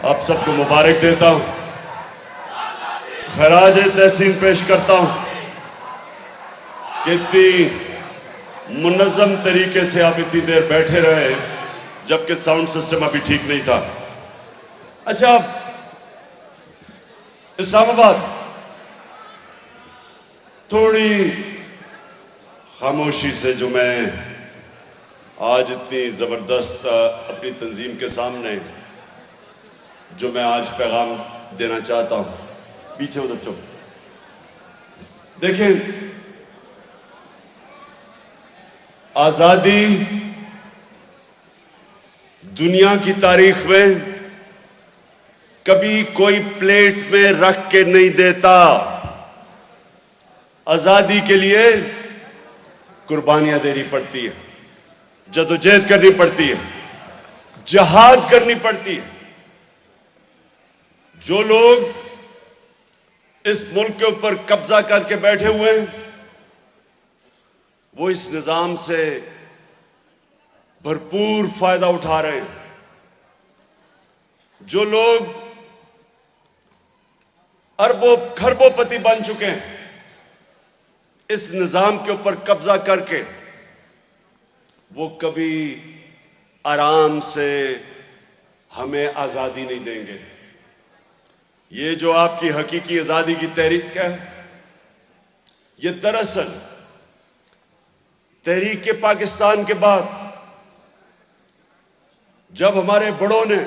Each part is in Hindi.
आप सबको मुबारक देता हूं, खराज तहसीन पेश करता हूं कि इतनी मुनज़्ज़म तरीके से आप इतनी देर बैठे रहे जबकि साउंड सिस्टम अभी ठीक नहीं था। अच्छा, इस्लामाबाद थोड़ी खामोशी से जो मैं आज इतनी ज़बरदस्त अपनी तंजीम के सामने जो मैं आज पैगाम देना चाहता हूं, पीछे उधर चुप देखें। आजादी दुनिया की तारीख में कभी कोई प्लेट में रख के नहीं देता। आजादी के लिए कुर्बानियां देनी पड़ती है, जदोजहद करनी पड़ती है, जिहाद करनी पड़ती है। जो लोग इस मुल्क के ऊपर कब्जा करके बैठे हुए हैं वो इस निजाम से भरपूर फायदा उठा रहे हैं। जो लोग अरबों खरबोपति बन चुके हैं इस निजाम के ऊपर कब्जा करके, वो कभी आराम से हमें आजादी नहीं देंगे। ये जो आपकी हकीकी आजादी की तहरीक है, ये दरअसल तहरीक पाकिस्तान के बाद जब हमारे बड़ों ने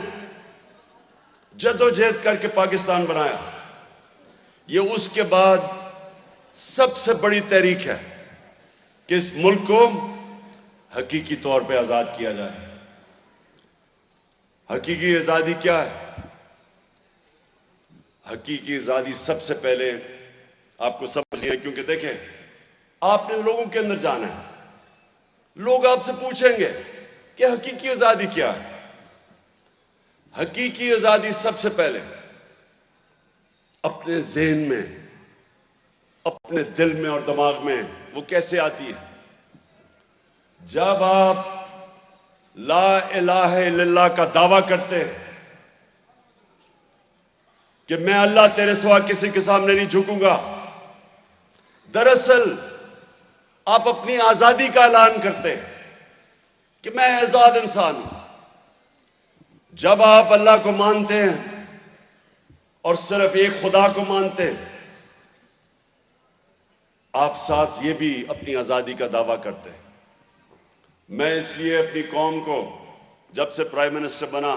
जदोजहद करके पाकिस्तान बनाया, ये उसके बाद सबसे बड़ी तहरीक है कि इस मुल्क को हकीकी तौर पे आजाद किया जाए। हकीकी आजादी क्या है? हकीकी आजादी सबसे पहले आपको समझनी है, क्योंकि देखें, आपने लोगों के अंदर जाना है। लोग आपसे पूछेंगे कि हकीकी आजादी क्या है। हकीकी आजादी सबसे पहले अपने ज़हन में, अपने दिल में और दिमाग में वो कैसे आती है? जब आप ला इलाहा इल्लल्लाह का दावा करते हैं कि मैं अल्लाह तेरे सिवा किसी के सामने नहीं झुकूंगा, दरअसल आप अपनी आजादी का ऐलान करते हैं कि मैं आजाद इंसान हूं। जब आप अल्लाह को मानते हैं और सिर्फ एक खुदा को मानते हैं, आप साथ ये भी अपनी आजादी का दावा करते हैं। मैं इसलिए अपनी कौम को जब से प्राइम मिनिस्टर बना,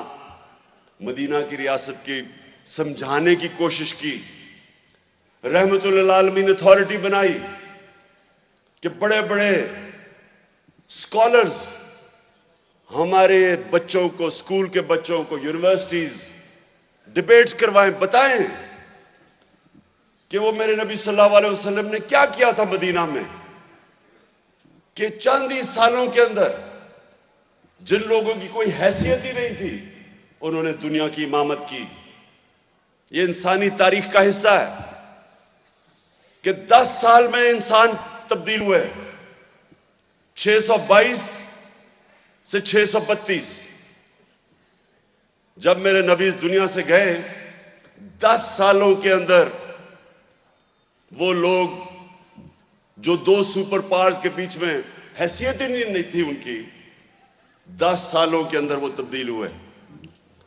मदीना की रियासत की समझाने की कोशिश की, रहमतुल्लिल आलमीन अथॉरिटी बनाई कि बड़े बड़े स्कॉलर्स हमारे बच्चों को, स्कूल के बच्चों को, यूनिवर्सिटीज डिबेट्स करवाएं, बताएं कि वो मेरे नबी सल्लल्लाहु अलैहि वसल्लम ने क्या किया था मदीना में, कि चंद ही सालों के अंदर जिन लोगों की कोई हैसियत ही नहीं थी, उन्होंने दुनिया की इमामत की। ये इंसानी तारीख का हिस्सा है कि 10 साल में इंसान तब्दील हुए, 622 से 632। जब मेरे नबी इस दुनिया से गए, 10 सालों के अंदर वो लोग जो 2 सुपर पावर्स के बीच में हैसियत ही नहीं थी उनकी, 10 सालों के अंदर वो तब्दील हुए।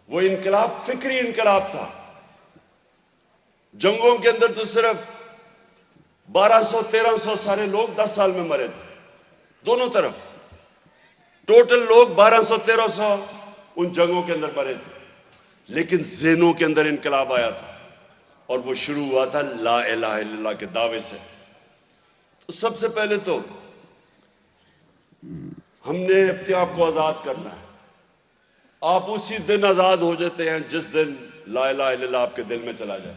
वो इनकलाब फिक्री इनकलाब था। जंगों के अंदर तो सिर्फ 1200-1300 सारे लोग 10 साल में मरे थे, दोनों तरफ टोटल लोग 1200-1300 उन जंगों के अंदर मरे थे। लेकिन ज़हनों के अंदर इनकलाब आया था और वो शुरू हुआ था ला इलाहा इल्लल्लाह के दावे से। तो सबसे पहले तो हमने अपने आप को आज़ाद करना है। आप उसी दिन आज़ाद हो जाते हैं जिस दिन ला इलाहा इल्लल्लाह आपके दिल में चला जाए।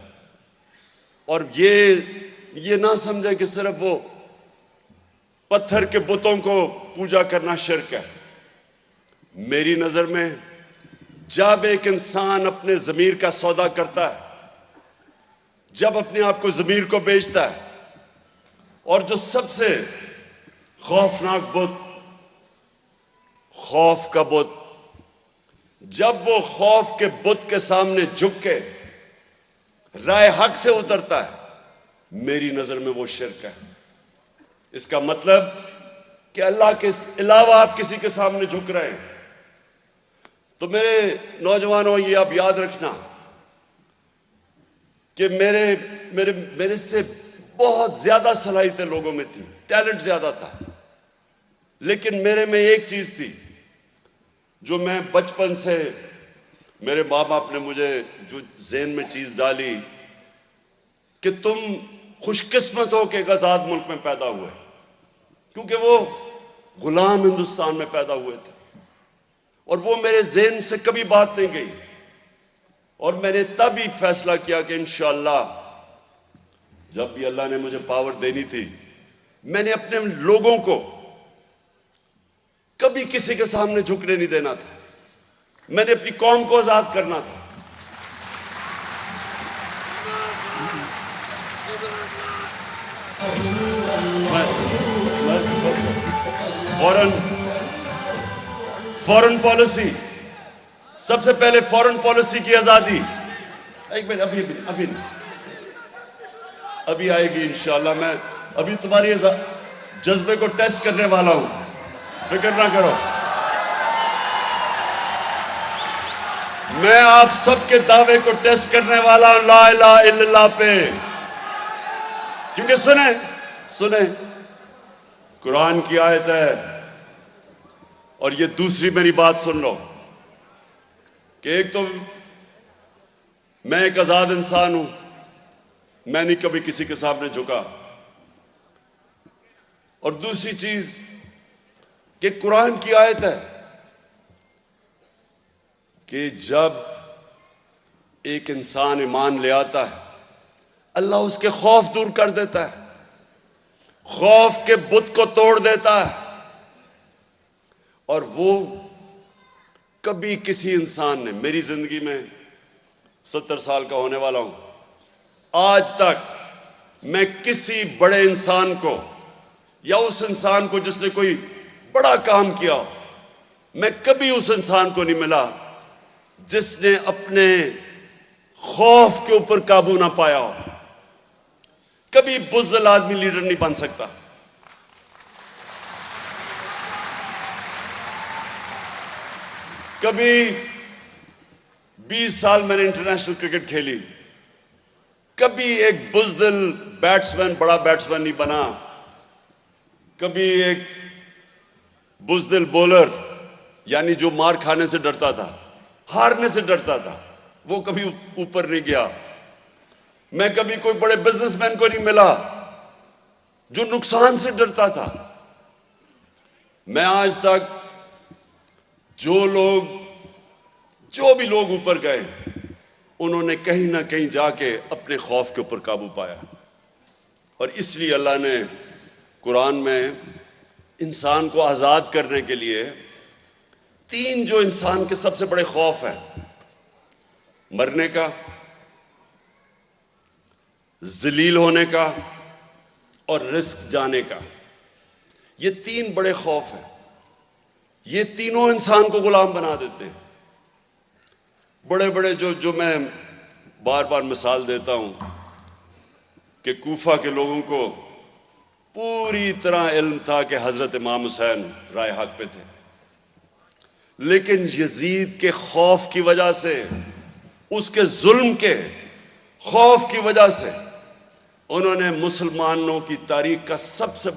और ये ना समझे कि सिर्फ वो पत्थर के बुतों को पूजा करना शिर्क है। मेरी नजर में जब एक इंसान अपने ज़मीर का सौदा करता है, जब अपने आप को ज़मीर को बेचता है, और जो सबसे खौफनाक बुत, खौफ का बुत, जब वो खौफ के बुत के सामने झुक के राय हक से उतरता है, मेरी नजर में वो शिर्क है। इसका मतलब कि अल्लाह के अलावा आप किसी के सामने झुक रहे हैं। तो मेरे नौजवानों, ये आप याद रखना कि मेरे से बहुत ज्यादा सलाहियतें लोगों में थी, टैलेंट ज्यादा था, लेकिन मेरे में एक चीज थी जो मैं बचपन से, मेरे माँ बाप ने मुझे जो ज़हन में चीज डाली कि तुम खुशकिस्मत हो कि एक आजाद मुल्क में पैदा हुए, क्योंकि वो गुलाम हिंदुस्तान में पैदा हुए थे। और वो मेरे ज़हन से कभी बात नहीं गई, और मैंने तब ही फैसला किया कि इंशाअल्लाह जब भी अल्लाह ने मुझे पावर देनी थी, मैंने अपने लोगों को कभी किसी के सामने झुकने नहीं देना था। मैंने अपनी कौम को आजाद करना था। फॉरेन पॉलिसी, सबसे पहले फॉरेन पॉलिसी की आजादी। एक मिनट, अभी आएगी इंशाअल्लाह। मैं अभी तुम्हारी जज्बे को टेस्ट करने वाला हूं, फिक्र ना करो। मैं आप सबके दावे को टेस्ट करने वाला हूं ला इलाहा इल्लल्लाह पे। क्योंकि सुने कुरान की आयत है, और ये दूसरी मेरी बात सुन लो कि एक तो मैं एक आजाद इंसान हूं, मैंने कभी किसी के सामने झुका, और दूसरी चीज कि कुरान की आयत है कि जब एक इंसान ईमान ले आता है, अल्लाह उसके खौफ दूर कर देता है, खौफ के बुत को तोड़ देता है। और वो कभी किसी इंसान ने, मेरी जिंदगी में 70 साल का होने वाला हूं, आज तक मैं किसी बड़े इंसान को या उस इंसान को जिसने कोई बड़ा काम किया हो, मैं कभी उस इंसान को नहीं मिला जिसने अपने खौफ के ऊपर काबू ना पाया हो। कभी बुज़दिल आदमी लीडर नहीं बन सकता। कभी 20 साल मैंने इंटरनेशनल क्रिकेट खेली, कभी एक बुज़दिल बैट्समैन, बड़ा बैट्समैन नहीं बना। कभी एक बुज़दिल बॉलर, यानी जो मार खाने से डरता था, हारने से डरता था, वो कभी ऊपर नहीं गया। मैं कभी कोई बड़े बिजनेसमैन को नहीं मिला जो नुकसान से डरता था। मैं आज तक जो भी लोग ऊपर गए, उन्होंने कहीं ना कहीं जाके अपने खौफ के ऊपर काबू पाया। और इसलिए अल्लाह ने कुरान में इंसान को आजाद करने के लिए 3 जो इंसान के सबसे बड़े खौफ हैं, मरने का, जलील होने का और रिस्क जाने का, ये 3 बड़े खौफ हैं। ये तीनों इंसान को गुलाम बना देते हैं। बड़े बड़े जो मैं बार बार मिसाल देता हूं कि कूफा के लोगों को पूरी तरह इल्म था कि हजरत इमाम हुसैन राय हक पे थे, लेकिन यजीद के खौफ की वजह से, उसके जुल्म के खौफ की वजह से, उन्होंने मुसलमानों की तारीख का सबसे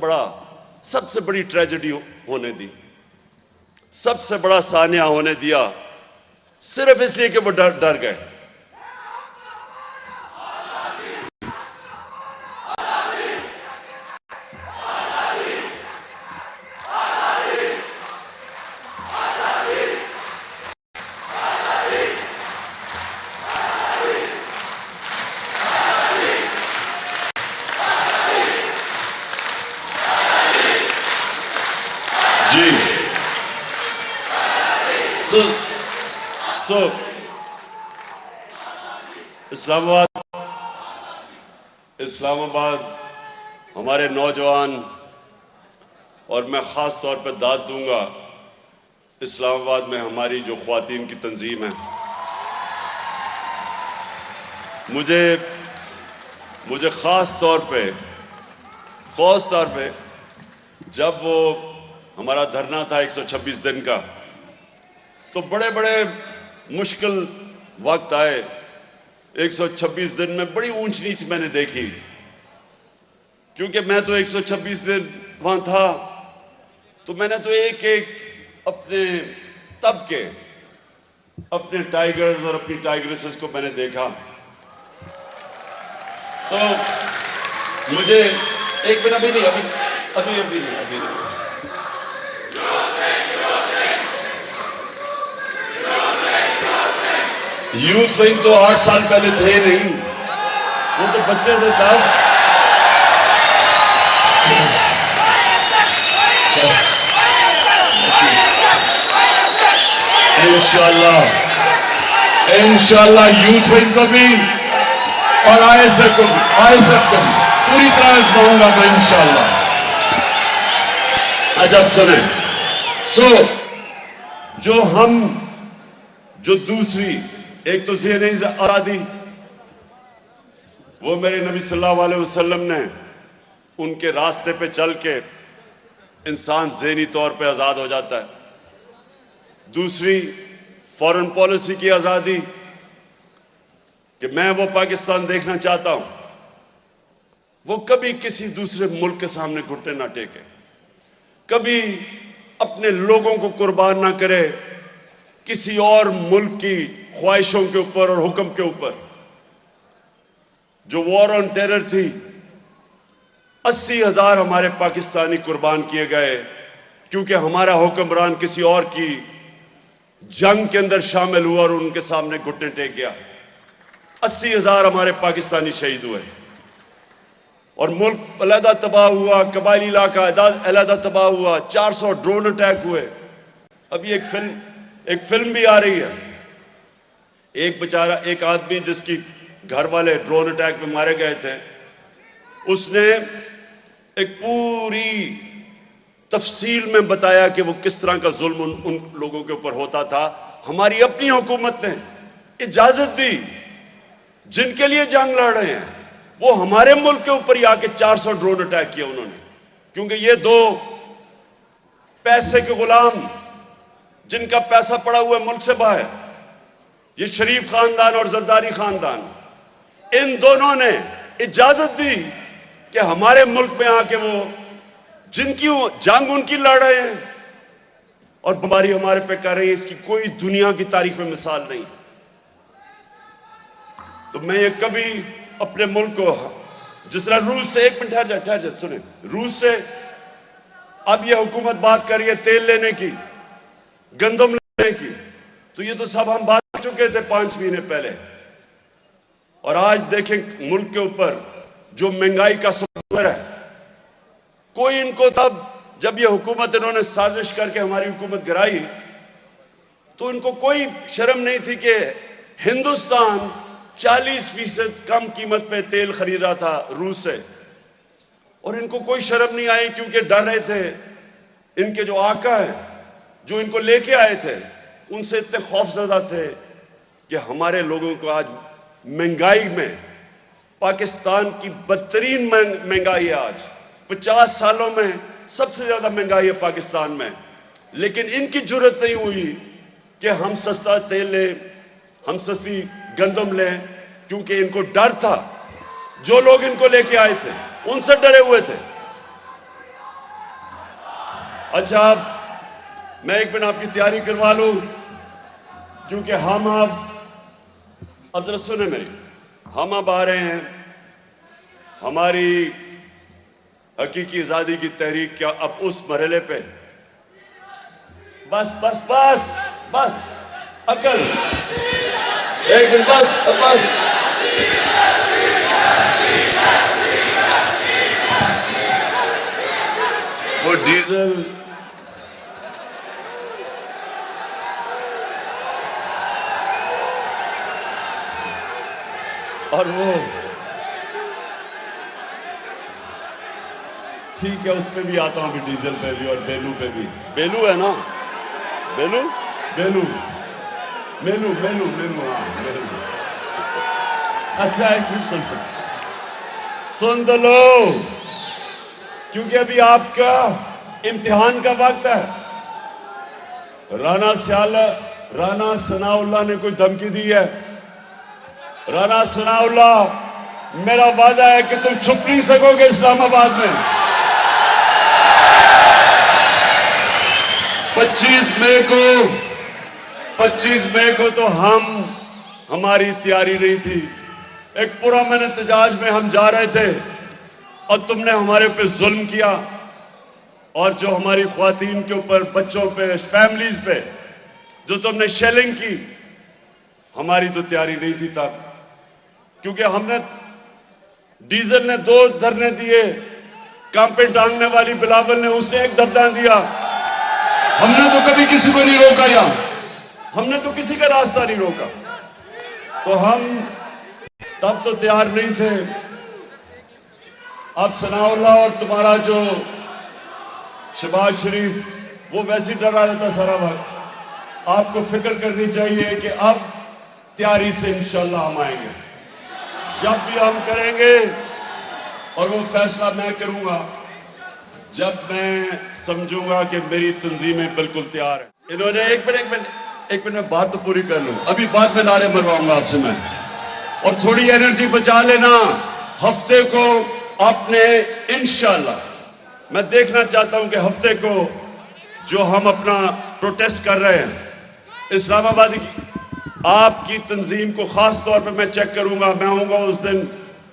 बड़ी ट्रेजेडी होने दी, सबसे बड़ा सानिया होने दिया, सिर्फ इसलिए कि वो डर गए। जी सो इस्लामाबाद हमारे नौजवान, और मैं ख़ास तौर पर दाद दूंगा इस्लामाबाद में हमारी जो ख्वातीन की तंजीम है, मुझे ख़ास तौर पे जब वो हमारा धरना था 126 दिन का, तो बड़े बड़े मुश्किल वक्त आए। 126 दिन में बड़ी ऊंच नीच मैंने देखी, क्योंकि मैं तो 126 दिन वहाँ था, तो मैंने तो एक एक अपने तबके, अपने टाइगर्स और अपनी टाइग्रेसेस को मैंने देखा। तो मुझे एक मिनट, अभी नहीं। यूथ विंग तो 8 साल पहले थे नहीं, वो तो बच्चे थे तब। इंशाल्लाह यूथ विंग को भी और आईएसएफ को भी पूरी तरह आजमाऊंगा मैं इंशाल्लाह। अच्छा अब सुने, जो दूसरी, एक तो ज़हनी आज़ादी, वो मेरे नबी सल्लल्लाहु अलैहि वसल्लम ने उनके रास्ते पे चल के इंसान ज़हनी तौर पे आज़ाद हो जाता है। दूसरी फॉरेन पॉलिसी की आज़ादी, कि मैं वो पाकिस्तान देखना चाहता हूं, वो कभी किसी दूसरे मुल्क के सामने घुटने ना टेके, कभी अपने लोगों को कुर्बान ना करे किसी और मुल्क की ख्वाहिशों के ऊपर और हुक्म के ऊपर। जो वॉर ऑन टेरर थी, 80,000 हमारे पाकिस्तानी कुर्बान किए गए, क्योंकि हमारा हुक्मरान किसी और की जंग के अंदर शामिल हुआ और उनके सामने घुटने टेक गया। 80,000 हमारे पाकिस्तानी शहीद हुए और मुल्क अलहदा तबाह हुआ, कबायली इलाका अलहदा तबाह हुआ, 400 ड्रोन अटैक हुए। अभी एक फिल्म भी आ रही है, एक आदमी जिसकी घर वाले ड्रोन अटैक में मारे गए थे, उसने एक पूरी तफसील में बताया कि वो किस तरह का जुल्म उन लोगों के ऊपर होता था। हमारी अपनी हुकूमत ने इजाजत दी, जिनके लिए जंग लड़ रहे हैं वो हमारे मुल्क के ऊपर ही आके 400 ड्रोन अटैक किया उन्होंने, क्योंकि ये दो पैसे के गुलाम, जिनका पैसा पड़ा हुआ है मुल्क से बाहर, ये शरीफ खानदान और जरदारी खानदान, इन दोनों ने इजाजत दी कि हमारे मुल्क में आके वो जिनकी जंग उनकी लड़ रहे हैं और बीमारी हमारे पे कर रही है। इसकी कोई दुनिया की तारीख में मिसाल नहीं। तो मैं ये कभी अपने मुल्क को, जिस तरह रूस से, एक मिनट ठहर जा सुने, रूस से अब ये हुकूमत बात कर रही है तेल लेने की, गंदम लेने की, तो ये तो सब हम बात कर चुके थे 5 महीने पहले। और आज देखें मुल्क के ऊपर जो महंगाई का समुद्र है, कोई इनको तब जब ये हुकूमत इन्होंने साजिश करके हमारी हुकूमत गिराई, तो इनको कोई शर्म नहीं थी कि हिंदुस्तान 40% कम कीमत पे तेल खरीद रहा था रूस से, और इनको कोई शर्म नहीं आई, क्योंकि डर रहे थे इनके जो आका हैं, जो इनको लेके आए थे, उनसे इतने खौफजदा थे कि हमारे लोगों को आज महंगाई में, पाकिस्तान की बदतरीन महंगाई है आज, 50 सालों में सबसे ज्यादा महंगाई है पाकिस्तान में, लेकिन इनकी जुर्रत नहीं हुई कि हम सस्ता तेल लें, हम सस्ती गंदम लें, क्योंकि इनको डर था, जो लोग इनको लेके आए थे उनसे डरे हुए थे। अच्छा, मैं एक मिनट आपकी तैयारी करवा लूं, क्योंकि हम अब जरा सुने मेरी, हम अब आ रहे हैं हमारी हकीकी आजादी की तहरीक क्या अब उस मरहले पे, बस अकल, एक मिनट, बस वो डीजल और वो ठीक है, उस पे भी आता हूं अभी, डीजल पे भी और बेलू पे भी। बेलू है ना, मेनू मेनू मेनू मेनू मेनू हाँ मेनू। अच्छा एक मिनट सुन तो लो, क्योंकि अभी आपका इम्तिहान का वक्त है। राना सनाउल्लाह ने कोई धमकी दी है। राना सनाउल्लाह, मेरा वादा है कि तुम छुप नहीं सकोगे इस्लामाबाद में। 25 मई को तो हमारी तैयारी नहीं थी। एक पुरअमन एहतजाज में हम जा रहे थे और तुमने हमारे पे जुल्म किया, और जो हमारी ख्वातीन के ऊपर, बच्चों पे, फैमिलीज पे जो तुमने शेलिंग की, हमारी तो तैयारी नहीं थी तब। क्योंकि हमने डीजल ने 2 धरने दिए, कांपे टांगने वाली बिलावल ने उसने 1 धरना दिया। हमने तो कभी किसी को नहीं रोका, या हमने तो किसी का रास्ता नहीं रोका। तो हम तब तो तैयार नहीं थे। अब सनाउल्लाह और तुम्हारा जो शहबाज शरीफ, वो वैसे ही डरा रहता सारा वक्त। आपको फिक्र करनी चाहिए कि अब तैयारी से इंशाल्लाह हम आएंगे। जब भी हम करेंगे, और वो फैसला मैं करूंगा जब मैं समझूंगा कि मेरी तंजीमें बिल्कुल तैयार है। इन्होंने एक मिनट में बात तो पूरी कर लूं, अभी बाद में नारे मरवाऊंगा आपसे मैं। और थोड़ी एनर्जी बचा लेना। हफ्ते को आपने इंशाल्लाह, मैं देखना चाहता हूं कि हफ्ते को जो हम अपना प्रोटेस्ट कर रहे हैं इस्लामाबाद की, आपकी तंजीम को खास तौर पे मैं चेक करूंगा। मैं आऊंगा उस दिन,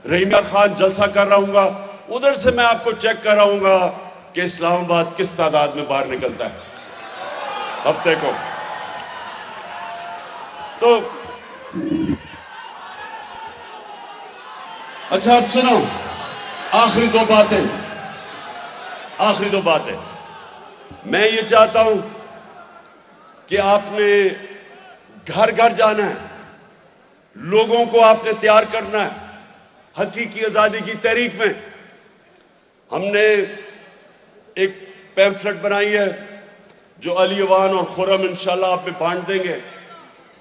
रहीम खान जलसा कर रहा हूंगा, उधर से मैं आपको चेक कराऊंगा कि इस्लामाबाद किस तादाद में बाहर निकलता है हफ्ते को। तो अच्छा, अब सुनो, आखिरी दो बातें मैं ये चाहता हूं कि आपने घर घर जाना है, लोगों को आपने तैयार करना है हकीकी आज़ादी की तहरीक में। हमने एक पैम्फलेट बनाई है जो अली अवान और खुरम इंशाल्लाह आप में बांट देंगे,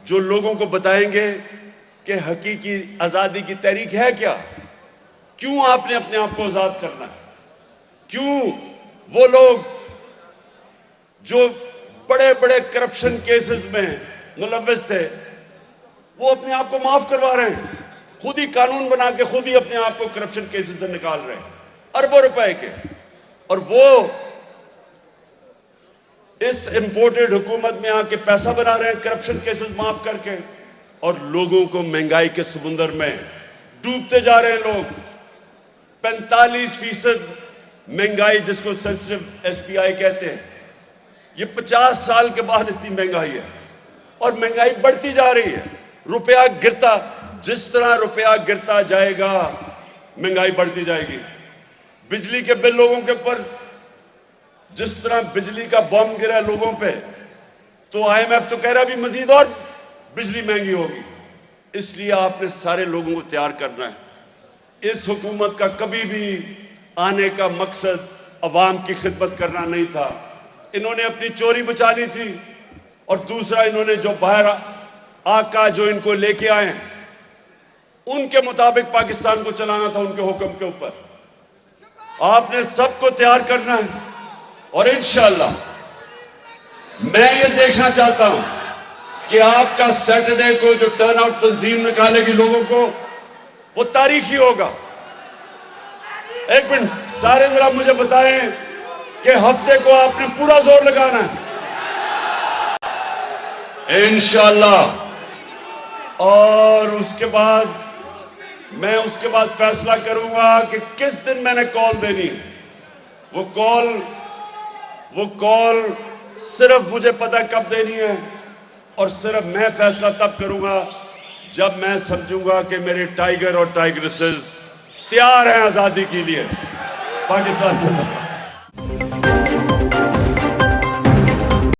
जो लोगों को बताएंगे कि हकीकी आज़ादी की तहरीक है क्या, क्यों आपने अपने आप को आज़ाद करना है, क्यों वो लोग जो बड़े बड़े करप्शन केसेस में मुलव्वस थे वो अपने आप को माफ करवा रहे हैं, खुद ही कानून बना के खुद ही अपने आप को करप्शन केसेस से निकाल रहे हैं अरबों रुपए के। और वो इस इंपोर्टेड हुकूमत में आके पैसा बना रहे हैं करप्शन केसेस माफ करके, और लोगों को महंगाई के समुंदर में डूबते जा रहे हैं लोग। 45% महंगाई, जिसको सेंसिटिव एसपीआई कहते हैं, ये 50 साल के बाद इतनी महंगाई है और महंगाई बढ़ती जा रही है। रुपया गिरता, जिस तरह रुपया गिरता जाएगा महंगाई बढ़ती जाएगी। बिजली के बिल लोगों के ऊपर, जिस तरह बिजली का बम गिरा लोगों पे, तो आईएमएफ तो कह रहा भी मजीद और बिजली महंगी होगी। इसलिए आपने सारे लोगों को तैयार करना है। इस हुकूमत का कभी भी आने का मकसद अवाम की खिदमत करना नहीं था। इन्होंने अपनी चोरी बचानी थी, और दूसरा इन्होंने जो बाहर आका जो इनको लेके आए उनके मुताबिक पाकिस्तान को चलाना था, उनके हुक्म के ऊपर। आपने सबको तैयार करना है, और इंशाअल्लाह मैं ये देखना चाहता हूं कि आपका सैटरडे को जो टर्न आउट तंजीम निकालेगी लोगों को, वो तारीखी होगा। एक मिनट, सारे जरा मुझे बताएं कि हफ्ते को आपने पूरा जोर लगाना है इंशाअल्लाह। और उसके बाद मैं फैसला करूंगा कि किस दिन मैंने कॉल देनी है। वो कॉल सिर्फ मुझे पता है कब देनी है, और सिर्फ मैं फैसला तब करूंगा जब मैं समझूंगा कि मेरे टाइगर और टाइगरेसेस तैयार हैं आजादी के लिए पाकिस्तान में।